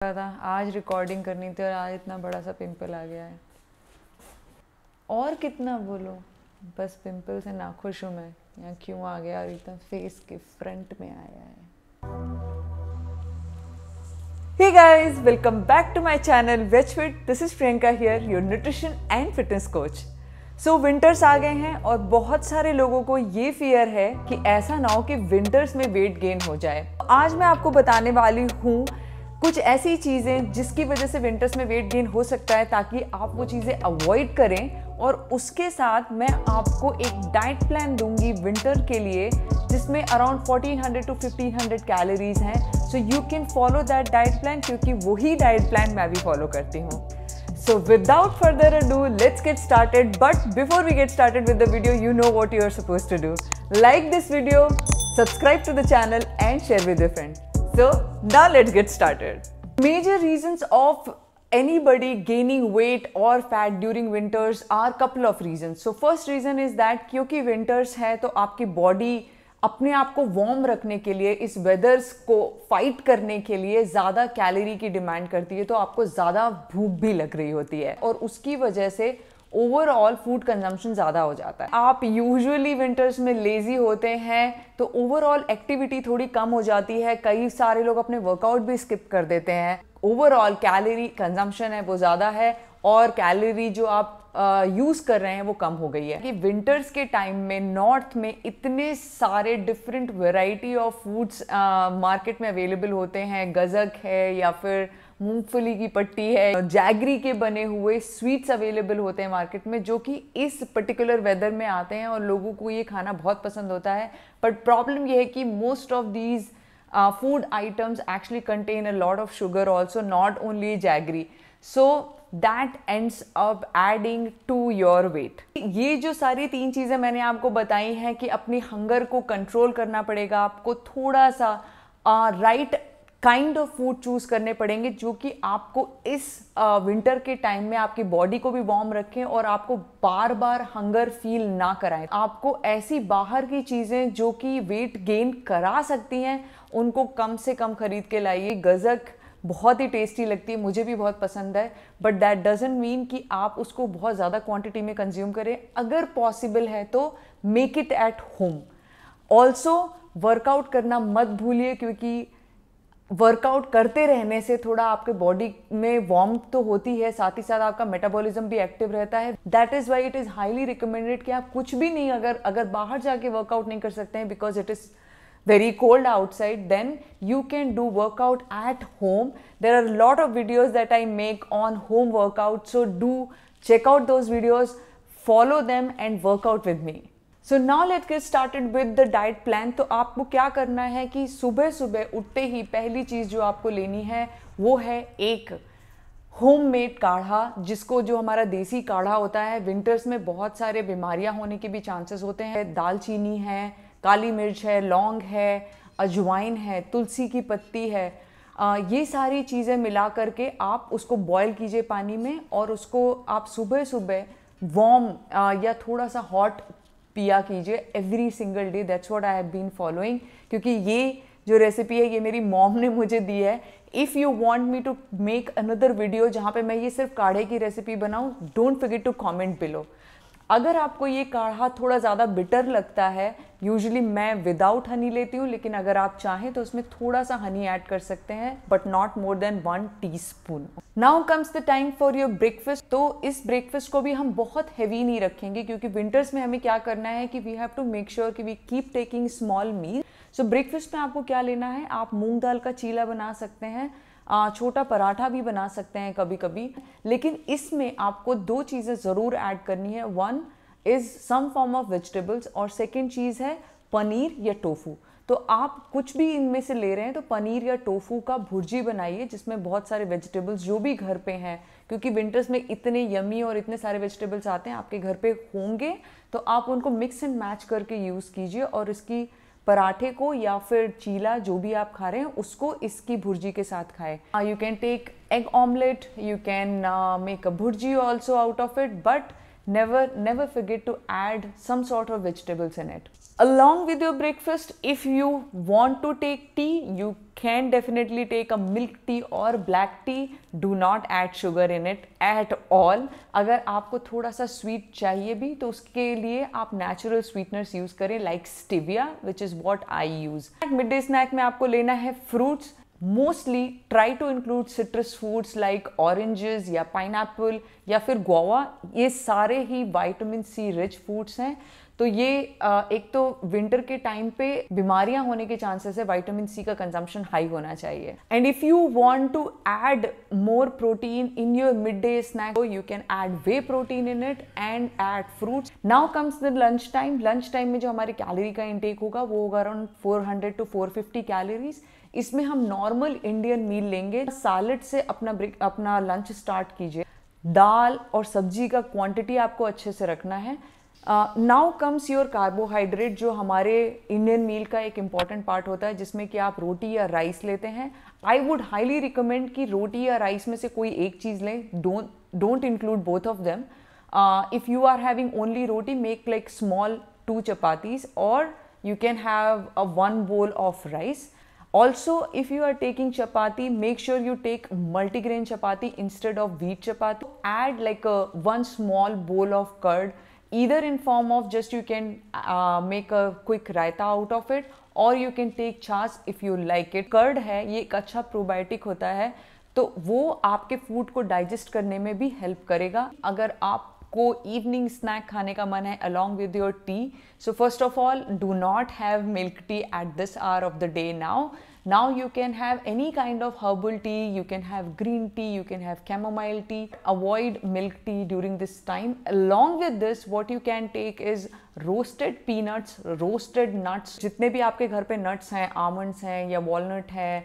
था आज रिकॉर्डिंग करनी थी और आज इतना बड़ा सा पिंपल आ गया है। और कितना बोलूं, बस पिंपल से नाखुश हूँ मैं। यहाँ क्यों आ गया और एकदम फेस के फ्रंट में आया है। Hey guys, welcome back to my channel VegFit. This is Priyanka here, your nutrition and fitness coach. So winters आ गए हैं और बहुत सारे लोगों को ये फियर है कि ऐसा ना हो कि विंटर्स में वेट गेन हो जाए। आज मैं आपको बताने वाली हूँ कुछ ऐसी चीज़ें जिसकी वजह से विंटर्स में वेट गेन हो सकता है, ताकि आप वो चीज़ें अवॉइड करें। और उसके साथ मैं आपको एक डाइट प्लान दूंगी विंटर के लिए, जिसमें अराउंड 1400 to 1500 कैलोरीज हैं। So you can follow that diet plan, क्योंकि वही डाइट प्लान मैं भी फॉलो करती हूँ। So without further ado, let's get started. But before we get started with the video, you know what you are supposed to do. Like this video, subscribe to the channel and share with your friends. So now let's get started. Major reasons of anybody gaining weight or fat during winters are couple of reasons. So first reason is that क्योंकि winters है तो आपकी body अपने आप को warm रखने के लिए, इस वेदर्स को फाइट करने के लिए ज़्यादा कैलोरी की डिमांड करती है, तो आपको ज़्यादा भूख भी लग रही होती है और उसकी वजह से ओवरऑल फूड कंजम्पशन ज़्यादा हो जाता है। आप यूजुअली विंटर्स में लेज़ी होते हैं तो ओवरऑल एक्टिविटी थोड़ी कम हो जाती है। कई सारे लोग अपने वर्कआउट भी स्किप कर देते हैं। ओवरऑल कैलोरी कंजम्पशन है वो ज़्यादा है और कैलोरी जो आप यूज़ कर रहे हैं वो कम हो गई है। कि विंटर्स के टाइम में नॉर्थ में इतने सारे different variety of foods market में अवेलेबल होते हैं। गज़क है या फिर मूंगफली की पट्टी है, जैगरी के बने हुए स्वीट्स अवेलेबल होते हैं मार्केट में, जो कि इस पर्टिकुलर वेदर में आते हैं और लोगों को ये खाना बहुत पसंद होता है। बट प्रॉब्लम ये है कि most of these food items actually contain a lot of sugar also, not only jaggery. So that ends up adding to your weight. ये जो सारी तीन चीज़ें मैंने आपको बताई हैं कि अपनी हंगर को कंट्रोल करना पड़ेगा, आपको थोड़ा सा right kind of food choose करने पड़ेंगे, जो कि आपको इस विंटर के टाइम में आपकी बॉडी को भी वार्म रखें और आपको बार बार हंगर फील ना कराएं। आपको ऐसी बाहर की चीज़ें जो कि वेट गेन करा सकती हैं उनको कम से कम खरीद के लाइए। गज़क बहुत ही टेस्टी लगती है, मुझे भी बहुत पसंद है, बट दैट डजंट मीन कि आप उसको बहुत ज़्यादा क्वांटिटी में कंज्यूम करें। अगर पॉसिबल है तो make it at home. Also workout करना मत भूलिए, क्योंकि वर्कआउट करते रहने से थोड़ा आपके बॉडी में वार्म तो होती है, साथ ही साथ आपका मेटाबॉलिज्म भी एक्टिव रहता है। That is why it is highly recommended कि आप कुछ भी नहीं, अगर बाहर जाके वर्कआउट नहीं कर सकते हैं because it is very cold outside, then you can do workout at home. There are a lot of videos that I make on home workout, so do check out those videos, follow them and work out with me. So now let's get started with the diet plan. तो आपको क्या करना है कि सुबह सुबह उठते ही पहली चीज़ जो आपको लेनी है वो है एक होममेड काढ़ा, जिसको जो हमारा देसी काढ़ा होता है। विंटर्स में बहुत सारे बीमारियां होने के भी चांसेस होते हैं। दालचीनी है, काली मिर्च है, लौंग है, अजवाइन है, तुलसी की पत्ती है, ये सारी चीज़ें मिला करके आप उसको बॉईल कीजिए पानी में और उसको आप सुबह सुबह वार्म या थोड़ा सा हॉट पिया कीजिए every single day. That's what I have been following, क्योंकि ये जो रेसिपी है ये मेरी मॉम ने मुझे दी है। If you want me to make another video जहाँ पे मैं ये सिर्फ काढ़े की रेसिपी बनाऊँ, don't forget to comment below. अगर आपको ये काढ़ा थोड़ा ज़्यादा बिटर लगता है, यूजुअली मैं विदाउट हनी लेती हूँ, लेकिन अगर आप चाहें तो उसमें थोड़ा सा हनी ऐड कर सकते हैं, but not more than 1 teaspoon. Now comes the time for your breakfast. तो इस ब्रेकफास्ट को भी हम बहुत हैवी नहीं रखेंगे, क्योंकि विंटर्स में हमें क्या करना है कि we have to make sure कि we keep taking small meal. So breakfast में आपको क्या लेना है, आप मूंग दाल का चीला बना सकते हैं, छोटा पराठा भी बना सकते हैं कभी कभी, लेकिन इसमें आपको दो चीज़ें ज़रूर ऐड करनी है। One is some form of vegetables और सेकेंड चीज़ है पनीर या टोफू। तो आप कुछ भी इनमें से ले रहे हैं तो पनीर या टोफू का भुर्जी बनाइए, जिसमें बहुत सारे वेजिटेबल्स जो भी घर पे हैं, क्योंकि विंटर्स में इतने यमी और इतने सारे वेजिटेबल्स आते हैं, आपके घर पे होंगे तो आप उनको मिक्स एंड मैच करके यूज़ कीजिए और इसकी पराठे को या फिर चीला जो भी आप खा रहे हैं उसको इसकी भुर्जी के साथ खाएं। You can take egg omelette, you can make a bhurji also out of it, but never forget to add some sort of vegetables in it. Along with your breakfast, if you want to take tea, you can definitely take a milk tea or black tea. Do not add sugar in it at all. अगर आपको थोड़ा सा sweet चाहिए भी तो उसके लिए आप नेचुरल स्वीटनर्स यूज करें, like stevia, which is what I use. Mid day snack में आपको लेना है fruits. Mostly try to include citrus foods like oranges या पाइनएप्पल या फिर गुआवा। ये सारे ही विटामिन सी रिच फूड्स हैं, तो ये एक तो विंटर के टाइम पे बीमारियां होने के चांसेस है, विटामिन सी का कंजम्पशन हाई होना चाहिए। And if you want to add more protein in your mid day snack, you can add whey protein in it and add fruits. Now comes the lunch time. Lunch time में जो हमारे calorie का intake होगा वो होगा around 400 to 450 calories. इसमें हम normal Indian मील लेंगे। सैलेड से अपना लंच स्टार्ट कीजिए। दाल और सब्जी का क्वांटिटी आपको अच्छे से रखना है। नाउ कम्स योर कार्बोहाइड्रेट, जो हमारे इंडियन मील का एक इम्पॉर्टेंट पार्ट होता है, जिसमें कि आप रोटी या राइस लेते हैं। आई वुड हाईली रिकमेंड कि रोटी या राइस में से कोई एक चीज़ लें, don't include both of them. If you are having only roti, make like small 2 chapatis, और you can have a 1 bowl of rice. Also, if you are taking chapati, make sure you take multigrain chapati instead of wheat chapati. Add like a 1 small bowl of curd, either in form of just you can make a quick raita out of it, or you can take छाछ if you like it. Curd है, ये एक अच्छा probiotic होता है, तो वो आपके फूड को डाइजेस्ट करने में भी हेल्प करेगा। अगर आप को इवनिंग स्नैक खाने का मन है along with your tea, so first of all, do not have milk tea at this hour of the day now you can have any kind of herbal tea, you can have green tea, you can have chamomile tea. Avoid milk tea during this time. Along with this, what you can take is roasted peanuts, roasted nuts. जितने भी आपके घर पे nuts हैं, almonds हैं या walnut है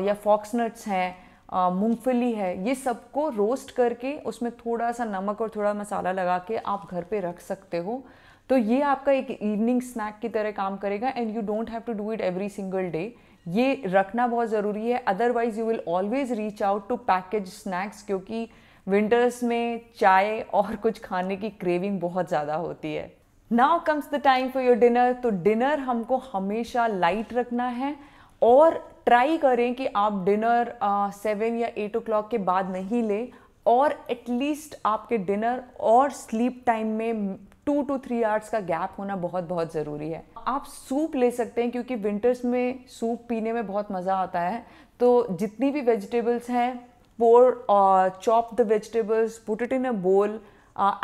या fox nuts हैं, मूंगफली है, ये सबको रोस्ट करके उसमें थोड़ा सा नमक और थोड़ा मसाला लगा के आप घर पे रख सकते हो। तो ये आपका एक इवनिंग स्नैक की तरह काम करेगा and you don't have to do it every single day. ये रखना बहुत ज़रूरी है, otherwise you will always reach out to package snacks, क्योंकि विंटर्स में चाय और कुछ खाने की क्रेविंग बहुत ज़्यादा होती है। Now comes the time for your dinner. तो डिनर हमको हमेशा लाइट रखना है और ट्राई करें कि आप डिनर 7 या 8 o'clock के बाद नहीं लें, और एटलीस्ट आपके डिनर और स्लीप टाइम में 2 to 3 hours का गैप होना बहुत बहुत ज़रूरी है। आप सूप ले सकते हैं, क्योंकि विंटर्स में सूप पीने में बहुत मज़ा आता है। तो जितनी भी वेजिटेबल्स हैं, chop the vegetables, put it in a bowl,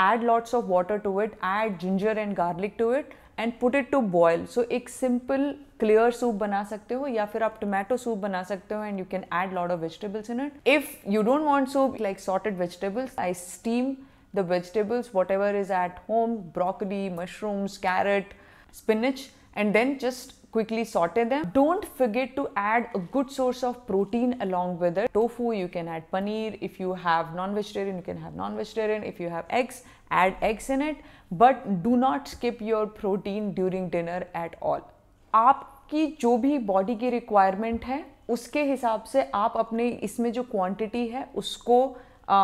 add lots of water to it, add ginger and garlic to it and put it to boil. So एक simple clear soup बना सकते हो, या फिर आप tomato soup बना सकते हो and you can add lot of vegetables in it. If you don't want soup like sorted vegetables, I steam the vegetables whatever is at home, broccoli, mushrooms, carrot, spinach, and then just quickly saute them. Don't forget to add a good source of protein along with it. Tofu, you can add paneer. If you have non-vegetarian, you can have non-vegetarian. If you have eggs, add eggs in it. But do not skip your protein during dinner at all. आपकी जो भी body की requirement है उसके हिसाब से आप अपने इसमें जो क्वांटिटी है उसको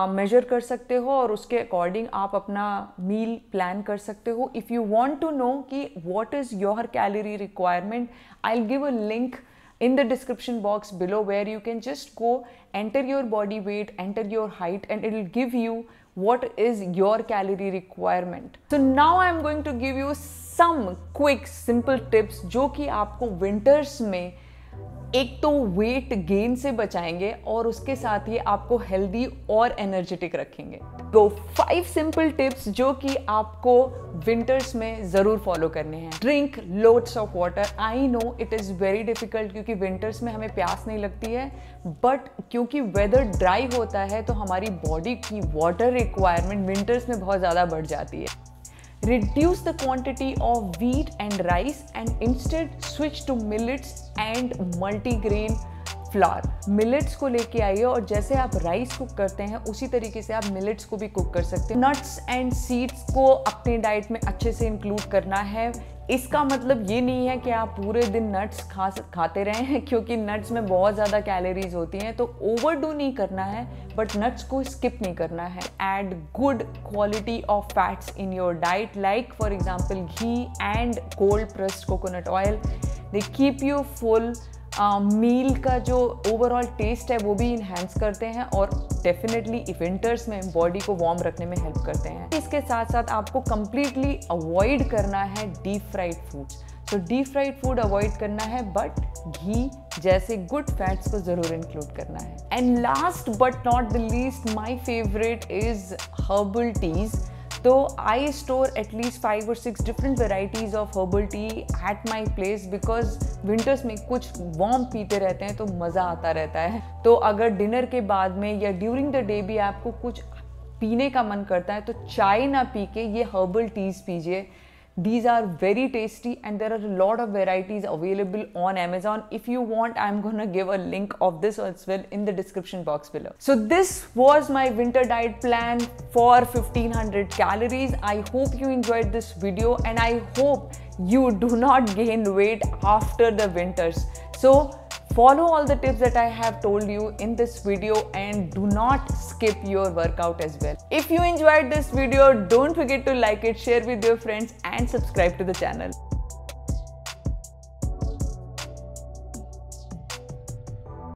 मेजर कर सकते हो और उसके अकॉर्डिंग आप अपना मील प्लान कर सकते हो। If you want to know कि what is your calorie requirement, I will give a link in the description box below where you can just go enter your body weight, enter your height, and it will give you what is your calorie requirement. So now I am going to give you some quick simple tips जो कि आपको winters में एक तो weight gain से बचाएंगे और उसके साथ ही आपको हेल्दी और एनर्जेटिक रखेंगे। तो 5 सिंपल टिप्स जो कि आपको विंटर्स में ज़रूर फॉलो करने हैं। Drink loads of water. I know it is very difficult क्योंकि विंटर्स में हमें प्यास नहीं लगती है, बट क्योंकि वेदर ड्राई होता है तो हमारी बॉडी की वाटर रिक्वायरमेंट विंटर्स में बहुत ज़्यादा बढ़ जाती है। Reduce the quantity of wheat and rice and instead switch to millets and multigrain flour. Millets को लेके आइए और जैसे आप राइस कुक करते हैं उसी तरीके से आप मिलेट्स को भी कुक कर सकते हैं। नट्स एंड सीड्स को अपने डाइट में अच्छे से इंक्लूड करना है। इसका मतलब ये नहीं है कि आप पूरे दिन नट्स खाते रहें हैं, क्योंकि नट्स में बहुत ज़्यादा कैलोरीज होती हैं, तो ओवरडू नहीं करना है, बट नट्स को स्किप नहीं करना है। Add good quality of fats in your diet, like for example ghee and cold pressed coconut oil. They keep you full. Meal का जो ओवरऑल टेस्ट है वो भी इन्हेंस करते हैं और डेफिनेटली विंटर्स में बॉडी को वार्म रखने में हेल्प करते हैं। इसके साथ साथ आपको कंप्लीटली अवॉइड करना है डीप फ्राइड फूड्स। तो डीप फ्राइड फूड अवॉइड करना है, बट घी जैसे गुड फैट्स को ज़रूर इंक्लूड करना है। And last but not the least, my favourite is herbal teas. तो I store at least 5 or 6 different varieties of herbal tea at my place because winters में कुछ warm पीते रहते हैं तो मज़ा आता रहता है। तो अगर डिनर के बाद में या ड्यूरिंग द डे भी आपको कुछ पीने का मन करता है तो चाय ना पी के ये herbal teas पीजिए। These are very tasty and there are a lot of varieties available on Amazon. If you want, I'm gonna give a link of this as well in the description box below. So this was my winter diet plan for 1500 calories. I hope you enjoyed this video and I hope you do not gain weight after the winters. So follow all the tips that I have told you in this video and do not skip your workout as well. If you enjoyed this video, don't forget to like it, share with your friends and subscribe to the channel.